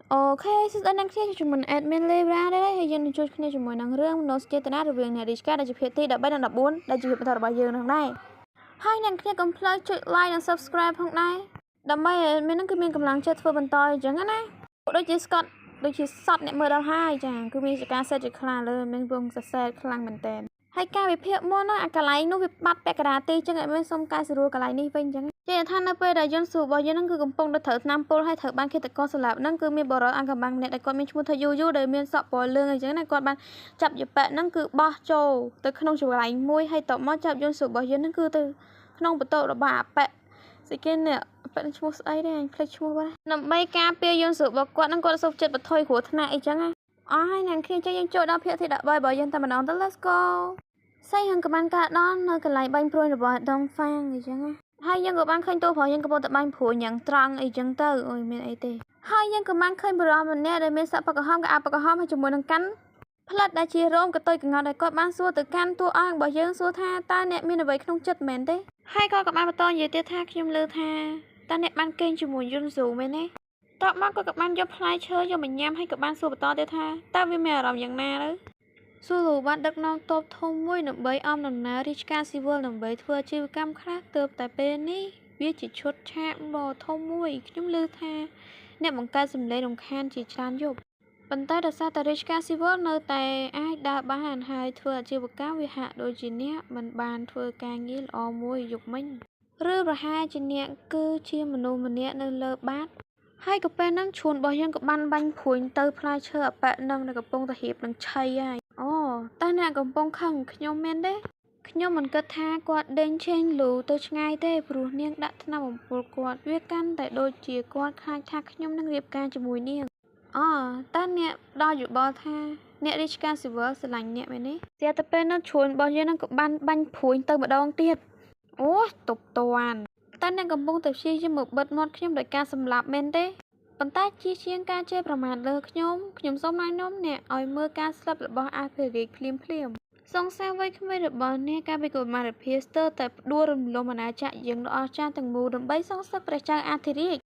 Ok, xin anh đăng ký cho mình admin Libra đấy hay dân cho kênh cho mình năng lượng nó sẽ tên là việc này đi cả đại chụp thị đã bắt đầu đập 4 đại chụp bắt đầu bao giờ hôm nay hai năng ký complete chụp like and subscribe hôm nay đầm bay mình năng cứ mình cầm lăng chơi phơi bần tỏi chẳng hạn này đôi chỉ Scott đôi chỉ sọt nè mưa đào hai chẳng cứ mình sẽ ca sẽ chỉ khăn lên mình vùng sẽ khăn mình tên hay ca về phía môn á cả lại nó bị bắt bẹt cả tê chẳng hạn mình xong ca sẽ rùa cả lại ní vinh chẳng chếท่านนับไปได้ย้อนสู่บ่อยังนั่นคือกำปงได้เถิดน้ำปูให้เถิดบ้านคิดแต่ก็สลับนั่นคือมีบ่อร้อยอันกับบังเนี่ยแต่ก่อนมีชมุทยูยูเดินมีสอบปล่อยเรื่องอะไรจังนั้นก่อนบ้านจับอยู่แปะนั่นคือบ่อโจแต่ขนมจุกไหลมวยให้ต่อมาจับย้อนสู่บ่อยังนั่นคือตัวขนมประตูระบาดแปะสิเกนเนี่ยเป็นชมุไอ้ได้เพลชมุว่าน้ำใบกาเปียย้อนสู่บ่อกวาดนั่นก็สุกจิตบัดถอยหัวทนายจังไงอ๋อให้นางเคียนจะยังโจดเอาเพียที่ดับใบบ่อยังแต่มันนอนแต่ let's go ใส่หังกับมันกาดอนเนื้อกันไหลใบโปรยระบาดดองฟางอะไรจังไงhai dân của bạn khơi tôi phải dân của bọn tập ban phụ nhận trăng ấy dân tư ôi mình ấy tê hai dân của bạn khơi bờ mình nè đây mình sợ bạc hom cái bạc hom hay chụp mồi đằng cắn phật đã chia rôm cái tôi cái ngọn đây có bạn xua từ can tua ăn bảo dân xua tha ta nè mình là vậy không chất mền thế hai con các bạn to gì tiêu tha khi lơ tha ta nè ban kênh chụp mồi dân dù mình nè tọt mắt của các bạn cho play chơi cho mình nhắm hay các bạn xua to tiêu tha ta với mẹ làm dạng na đấy xua lù bạn đất non top thông mũi nằm bấy om nằm ná Richka Silver nằm bấy thưa chiêu cam khác tớp tại bên ní biết chỉ chốt chạm bò thông mũi nhóm lư tha nè bằng ca dùm lấy đồng khan chỉ tràn dục bàn tay đặt xa tại Richka Silver nơi tại ai đã bán hàng hai thưa chiêu bậc cao vì hạ đôi chỉ nè mình bàn thưa càng nghĩ là mũi dục mình rư và hai chỉ nè cứ chia mà nô mà nè nơi lơ bát hai cặp bên năng chuồn bò dân cặp ban banh phủi tơ play chơi ở bạn nâng là cặp bông ta hiệp nâng chay ai ta nè cặp bông khăng nhom men đấy nhom mình cất tha quạt đến trên lù tôi ngay thế bùa nieng đã nằm một quạt viết căn tại đôi chìa quạt khai thác nhom năng riệp ca cho mùi nieng ta nè đo dụ bò tha nè đi ca silver sẽ lành nè mày đấy xe tập bên nó chuồn bò dân năng cặp ban banh phủi tơ mà đong tiệt tục toàn ta nè cặp bông tập chi cho một bật mót nhom đợi ca sầm lạp men đấy bàn tay chia chiên ca chơiประมาณเลยขยมส้มน้อยน้มเนี่ยเอาเมื่อการสลับระบอบอาเพริกเพลียมทรงสร้างไว้ขึ้นไม่ระบอบเนี่ยการไปกดมาแบบเพสเตอร์แต่ดูรวมลมนาจะยังรอจ้าต่างมูดใบทรงสักประจักษ์อาเพริก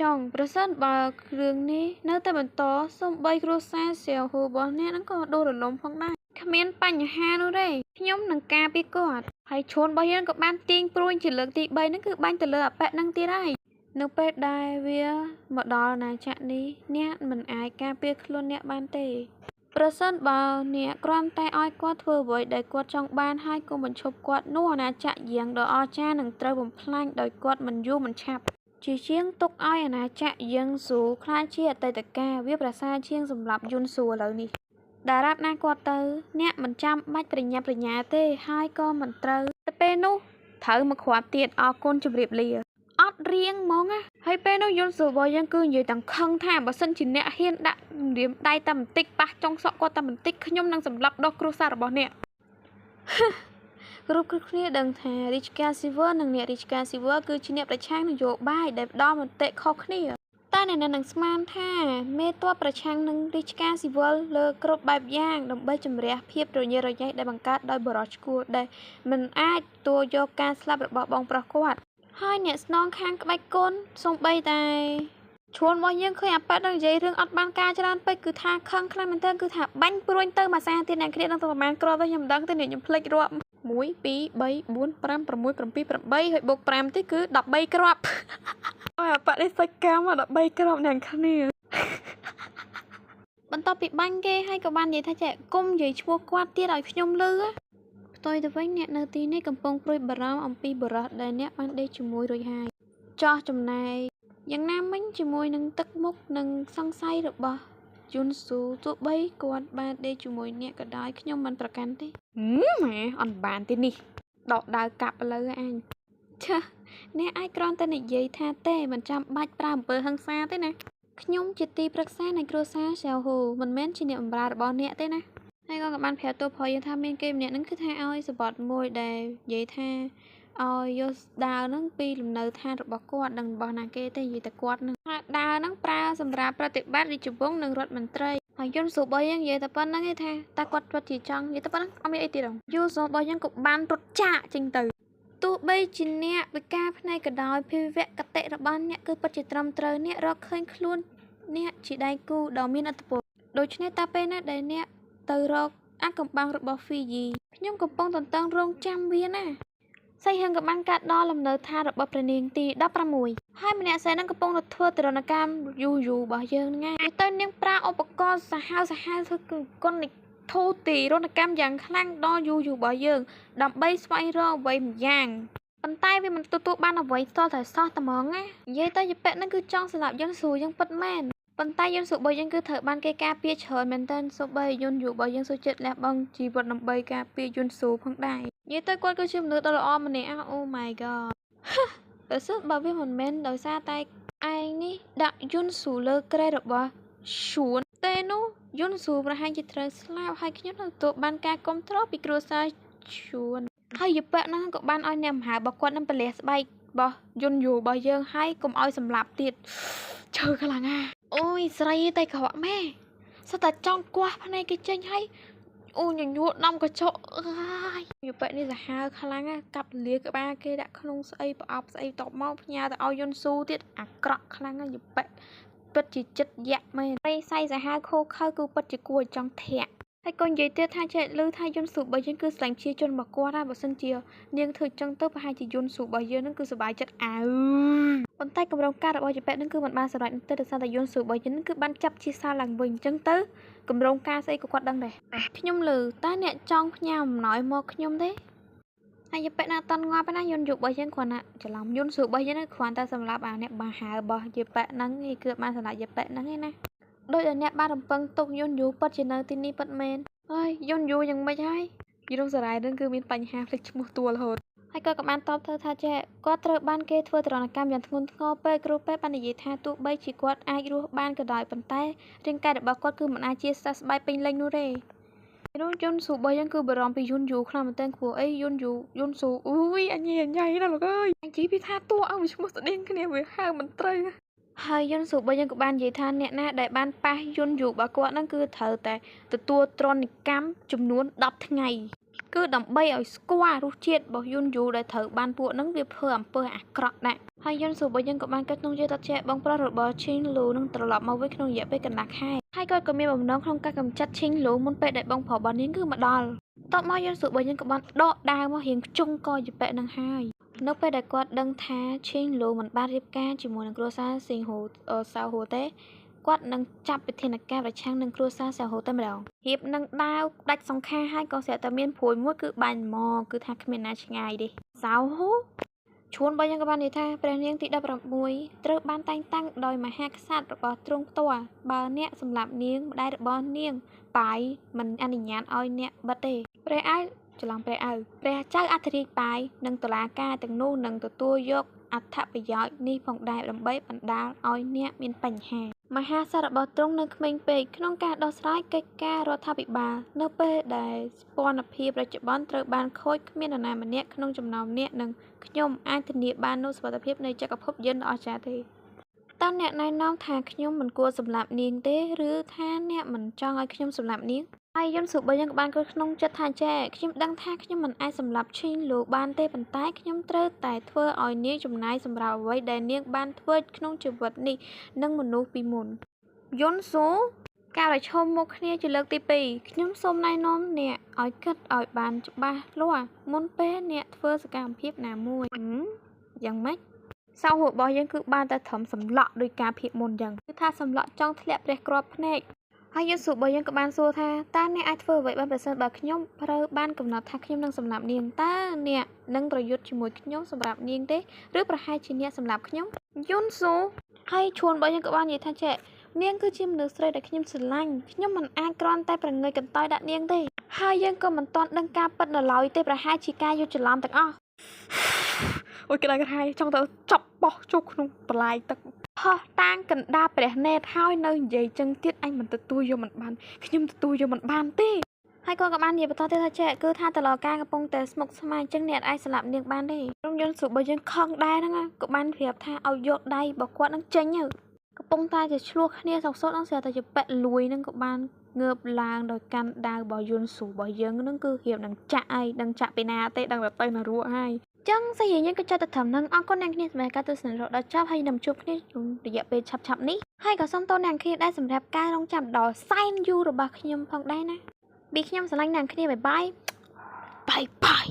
จ่องประเสริฐบาเครื่องนี้เนื้อแต่บรรโตส้มใบครัวซาเสียวหัวบอลเนี่ยนั่นก็ดูรวมฟังได้ขมิ้นปั่นอยู่ห้านู่นเลยขยมหนังกาไปกอดให้ชนใบยันกับบ้านตีงปรุงจิตเลือกตีใบนั่นคือบ้านแต่เลือกแปะนั่งตีได้นึกไปได้เวียมาดอนาจะนี้เนี่ยมันอายกาเปียคลุนเนี่ยบ้านเตะประเสริฐบอลเนี่ยกรอนแต่อ้อยกวาดเถื่อไว้ได้กวาดจังบ้านให้กูมันชบกวาดนัวนาจะเยียงโดยอ้อจ้าหนึ่งเตยผมพลางโดยกวาดมันยู่มันฉับจีเชียงตกอ้อยนาจะเยียงสูคลาเชียเตยตะกาเวียประสาเชียงสำหรับยุนสูเลยนี่ดารับนากวาดเตยเนี่ยมันจำไม่ปริญญาเต้ให้ก็มันเตยแต่เป็นนู้เธอมาขวาเตียดออกก้นจุบเรียบเรียอดเรียงมองให้เป็นน้อยนสู่บอยยังคืนอยู่ต่างคังท่าบ่สันชินเนี่ยเฮียนดะเดียมได้ตำติ๊กปะจงสอกก็ตำติ๊กขยมนางสำหรับดอกครูซาร์บ่เนี่ยกรุ๊ปครีดังแท้ริชกาซิเวอร์นางเนี่ยริชกาซิเวอร์คือชินเนี่ยประชังนโยบายได้ดอมันเตะคอคนี่ตาเนี่ยนางสมานท่าเมตัวประชังนางริชกาซิเวอร์เลอกรุ๊ปแบบย่างดมใบจำเรียเพียบโดยเยอะใหญ่ได้บังคับโดยบรอชกูได้มันอาจตัวโยการสลับระบบบองประกวดhaiเนี่ยน้องข้างกับใบก้นส่งใบตายชวนว่ายังเคยอ่านไปดังใจเรื่องอัดบานกาจรานไปคือทางข้างคลายมันเตอร์คือถาบันปรุนเตอร์มาซาที่ไหนเครียดตั้งแต่ประมาณกรอบไปยำดังแต่เนี่ยยำเพลิดรวมมุ้ยปีใบบุญปรำประมุยประปีประใบเหยบกปรำที่คือดับใบกรอบปะได้สักกามาดับใบกรอบอย่างคันนี้บรรทปิดบังเกให้กับบ้านใหญ่ท่าแจกุ้มใหญ่ชัวกวาดที่เราขยมเลือtôiจะวิ่งเนี่ยนาทีนี้กำปงปลุยบารามอมปีบรัดได้เนี่ยมันได้จมูกโดยหายจ่อจำนายยังน้ำมันจมูกหนึ่งตึกมุกหนึ่งสังไซหรือบ่จุนสูตัวใบกวาดบานได้จมูกเนี่ยก็ได้ขยมมันประกันที่แหมอ่อนบานที่นี่ดอกดาวกลับเลยอันเชอะเนี่ยไอ้กรอนแต่เนี่ยยัยท่าเต้มันจำบัดปรามเปิดหังซาเต้นะขยมจิตตีปรักษาในครัวซาเซลหูมันแม่นชิเนี่ยมันบาร์บอลเนี่ยเต้นะให้ก็กับบ้านแผลตัวพอยังทำเมนเกมเนี่ยนั่นคือท่าเอาสปอร์ตมวยได้ยัยท่าเอาโยดาวนั่งปีลำเนินท่าระบบกวาดดังบอลนาเกแต่ยัยแต่กวาดนั่งดาวนั่งปลาสำหรับปฏิบัติดิจุบงหนึ่งรถมันเตยหอยยนสูบยังยัยแต่ปั้นนั่งยัยท่าตากวาดปฏิจังยัยแต่ปั้นเอาไม่ไอตีดงยูสูบยังกับบ้านรถจ่าจริงตื่นตัวใบจินเนี่ยไปกาภายในกระดอยพิเวะกระเตะระบานเนี่ยคือปฏิตรมเตยเนี่ยเราเคยคลุน អ្នកជាដៃគូដ៏មានឥទ្ធិពលដូច្នេះតើពេលណាដែលអ្នកទៅរកអាថ៌កំបាំងរបស់ Fiji ខ្ញុំកំពុងតន្ទឹងរង់ចាំវាណាសៃហឹងក៏បានកាត់ដល់លំនៅឋានរបស់ព្រះនាងទី16ហើយម្នាក់ស្រីនឹងកំពុងធ្វើទរណកម្មយូររបស់យើងហ្នឹងឯងទៅនាងប្រើឧបករណ៍សាហាវធ្វើគឺគុណនៃធូទីរណកម្មយ៉ាងខ្លាំងដល់យូរបស់យើងដើម្បីស្វែងរកអ្វីម្យ៉ាងប៉ុន្តែវាមិនទទួលបានអ្វីស្ទល់តែសោះតែហ្មងណានិយាយទៅជាពាក់ហ្នឹងគឺចង់សម្លាប់យើងស្រួលយ៉ាងពិតមែនប៉ុន្តែយន្តសុបិយយើងគឺត្រូវបានគេការពារច្រើនមែនទែនសូម្បីយន្តយុរបស់យើងសុចិត្តលះបង់ជីវិតដើម្បីការពារយន្តស៊ូផងដែរនិយាយទៅគាត់គឺជាមនុស្សដ៏ល្អម្នាក់អូ my god បើសិនបើវាមិនមែនដោយសារតែឯងនេះដាក់យន្តស៊ូលើក្រែរបស់ឈួនទេនោះយន្តស៊ូប្រហែលជាត្រូវស្លាប់ហើយខ្ញុំនឹងទទួលបានការគ្រប់គ្រងពីគ្រួសារឈួនហើយយប៉ហ្នឹងក៏បានឲ្យអ្នកមហារបស់គាត់នឹងប្រលះស្បែករបស់យន្តយុរបស់យើងហើយកុំឲ្យសម្លាប់ទៀតឈើខ្លាំងណាស់អូយស្រីតែក្រក់ម៉ែសិតតែចង់គោះភ្នែកគេចេញហើយអូញញួរដំកញ្ចក់អើយយប៉នេះសាហាវខ្លាំងណាស់កាប់លាក្បាលគេដាក់ក្នុងស្អីប្រអប់ស្អីតបមកផ្ញើទៅឲ្យយន្តស៊ូទៀតអាក្រក់ខ្លាំងណាស់យប៉ពិតជាចិត្តយ៉ាក់មែនព្រៃសៃសាហាវខូខើគឺពិតជាគួរឲ្យចង់ធាក់ហើយក៏និយាយទៀតថាចេះឮថាយន្តស៊ូរបស់យើងគឺស្លាញ់ជាជនរបស់គាត់ហើយបើសិនជានាងធ្វើចឹងទៅប្រហែលជាយន្តស៊ូរបស់យើងនឹងគឺសុបាយចិត្តអើប៉ុន្តែកម្រងការរបស់យប៉នឹងគឺមិនបានសម្រេចនោះទេដោយសារតែយន្តស៊ូរបស់យើងនឹងគឺបានចាប់ជាសាឡើងវិញចឹងទៅកម្រងការស្អីក៏គាត់ដឹងដែរខ្ញុំឮតែអ្នកចង់ផ្ញើអំណោយមកខ្ញុំទេហើយយប៉ណាតន់ងាប់ណាយន្តយុរបស់យើងគ្រាន់តែច្រឡំយន្តស៊ូរបស់យើងគ្រាន់តែសម្រាប់អាអ្នកបាហារបស់យប៉ហ្នឹងឯងគឺបានសម្រាប់យប៉ហ្នឹងឯណាដោយតែអ្នកបានរំពឹងទុកយន្តយូពិតជានៅទីនេះពិតមែនហើយយន្តយូយ៉ាងម៉េចហើយយន្តសារាយនឹងគឺមានបញ្ហាផ្លេចឈ្មោះទួលរហូតហើយគាត់ក៏បានតបទៅថាចេះគាត់ត្រូវបានគេធ្វើទរណកម្មយ៉ាងធ្ងន់ធ្ងរពេកគ្រូពេទ្យបាននិយាយថាទោះបីជាគាត់អាចរស់បានក៏ដោយប៉ុន្តែរាងកាយរបស់គាត់គឺមិនអាចជាសះស្បើយពេញលេញនោះទេនោះយន្តស៊ូរបស់យើងគឺបារម្ភពីយន្តយូខ្លាំងមែនទែនព្រោះអីយន្តស៊ូអូយអញញ៉ៃណាស់លោកអើយអញជីពីថាតួឲ្យឈ្មោះស្តៀងគ្នាវាហៅមិនត្រូវហើយយន្តស៊ូរបស់យើងក៏បាននិយាយថាអ្នកណាដែលបានប៉ះយន្តយូរបស់គាត់ហ្នឹងគឺត្រូវតែទទួលទណ្ឌកម្មចំនួន10ថ្ងៃគឺដើម្បីឲ្យស្គាល់រសជាតិរបស់យន្តយូដែលត្រូវបានពួកហ្នឹងវាធ្វើអំពើអាក្រក់ដែរហើយយន្តស៊ូរបស់យើងក៏បានកើតក្នុងជាតជាបងប្រុសរបស់ឈីងលូនឹងត្រឡប់មកវិញក្នុងរយៈពេលកន្លះខែហើយគាត់ក៏មានបំណងក្នុងការកម្ចាត់ឈីងលូមុនពេលដែលបងប្រុសរបស់នាងគឺមកដល់តបមកយន្តស៊ូរបស់យើងក៏បានដកដាវមករៀងខ្ជុងកយប៉ែនឹងហើយនៅពេលដែលគាត់ដឹងថាឈីងលូមិនបានរៀបការជាមួយនឹងគ្រួសារស៊ីងហូសាវហូទេគាត់នឹងចាប់វិធានការប្រឆាំងនឹងគ្រួសារសាវហូតែម្ដងហៀបនឹងដាវដាច់សង្ខារហើយក៏ស្រាប់តែមានព្រួយមួយគឺបាញ់មកគឺថាគ្មានណាឆ្ងាយទេសាវហូឈួនរបស់យើងក៏បាននិយាយថាព្រះនាងទី16ត្រូវបានតែងតាំងដោយមហាក្សត្ររបស់ទ្រង់ផ្ទាល់បើអ្នកសម្លាប់នាងម្ដាយរបស់នាងបាយមិនអនុញ្ញាតឲ្យអ្នកបិទទេព្រះឯងច្រឡំព្រះចៅអធិរាជបាយនិងតុលាការទាំងនោះនឹងទទួលយកអត្ថប្រយោជន៍នេះផងដែរដើម្បីបណ្ដាលឲ្យអ្នកមានបញ្ហាមហាក្សត្ររបស់ទ្រង់នៅក្មេងពេកក្នុងការដោះស្រាយកិច្ចការរដ្ឋាភិបាលនៅពេលដែលស្ព័ន្ធភាពបច្ចុប្បន្នត្រូវបានខូចគ្មាននរណាម្នាក់ក្នុងចំណោមអ្នកនិងខ្ញុំអាចធានាបាននូវសុវត្ថិភាពនៃចក្រភពយន្តដ៏អស្ចារ្យទេតើអ្នកណែនាំថាខ្ញុំមិនគួរសម្លាប់នាងទេឬថាអ្នកមិនចង់ឲ្យខ្ញុំសម្លាប់នាងហើយយន្តស៊ូរបស់យើងក៏បានគិតក្នុងចិត្តថាចាខ្ញុំដឹងថាខ្ញុំមិនអាចសម្លាប់ឈីងលូបានទេប៉ុន្តែខ្ញុំត្រូវតែធ្វើឲ្យនាងចំណាយសម្រាប់អ្វីដែលនាងបានធ្វើក្នុងជីវិតនេះនិងមនុស្សពីមុនយន្តស៊ូការប្រឈមមុខគ្នាជាលើកទី2ខ្ញុំសូមណែនាំអ្នកឲ្យគិតឲ្យបានច្បាស់លាស់មុនពេលអ្នកធ្វើសកម្មភាពណាមួយយ៉ាងម៉េចសោហូរបស់យើងគឺបានតែត្រឹមសម្លក់ដោយការភាពមុនយ៉ាងគឺថាសម្លក់ចង់ធ្លាក់ព្រះគ្រាប់ភ្នែកហើយយន្តស៊ូរបស់យើងក៏បានសួរថាតើអ្នកអាចធ្វើអ្វីបានប្រសិនបើខ្ញុំត្រូវបានកំណត់ថាខ្ញុំនឹងសម្លាប់នាងតើអ្នកនឹងប្រយុទ្ធជាមួយខ្ញុំសម្រាប់នាងទេឬប្រហែលជាអ្នកសម្លាប់ខ្ញុំយន្តស៊ូហើយឈួនរបស់យើងក៏បាននិយាយថាចេះនាងគឺជាមនុស្សស្រីដែលខ្ញុំស្រឡាញ់ខ្ញុំមិនអាចគ្រាន់តែប្រងើយកន្តើយដាក់នាងទេហើយយើងក៏មិនទាន់ដឹងការពិតនៅឡើយទេប្រហែលជាការយល់ច្រឡំទាំងអស់អូយក្តៅក្រហាយចង់ទៅចាប់បោះចូលក្នុងបន្លាយទឹកហោះតាងកណ្ដាលព្រះនេតហើយនៅនិយាយចឹងទៀតអញមិនទទួលយកមិនបានខ្ញុំទទួលយកមិនបានទេហើយគាត់ក៏បាននិយាយបន្តទៀតថាចេះគឺថាតឡការកំពុងតែស្មុគស្មាញចឹងអ្នកអាចស្លាប់នាងបានទេក្រុមយន្តស៊ូរបស់យើងខឹងដែរហ្នឹងក៏បានប្រាប់ថាឲ្យយកដៃរបស់គាត់នឹងចេញទៅកំពុងតែជាឆ្លោះគ្នាសោកសោកហ្នឹងស្រាប់តែជាប៉ែលួយហ្នឹងក៏បានងើបឡើងដោយកាន់ដាវរបស់យន្តស៊ូរបស់យើងហ្នឹងគឺរៀបនឹងចាក់ហើយដឹងចាក់ពីណាទេដឹងតែទៅនរកហើយ ចឹងស្អីយើងក៏ចាត់ទៅត្រឹមនឹងអរគុណអ្នកគ្នាសម្រាប់ការទស្សនាដល់ចប់ហើយនឹងជួបគ្នាក្នុងរយៈពេលឆាប់ៗនេះហើយក៏សូមទោសអ្នកគ្នាដែរសម្រាប់ការរងចាំដល់សែនយូររបស់ខ្ញុំផងដែរណាពីខ្ញុំស្រឡាញ់អ្នកគ្នាបាយបាយ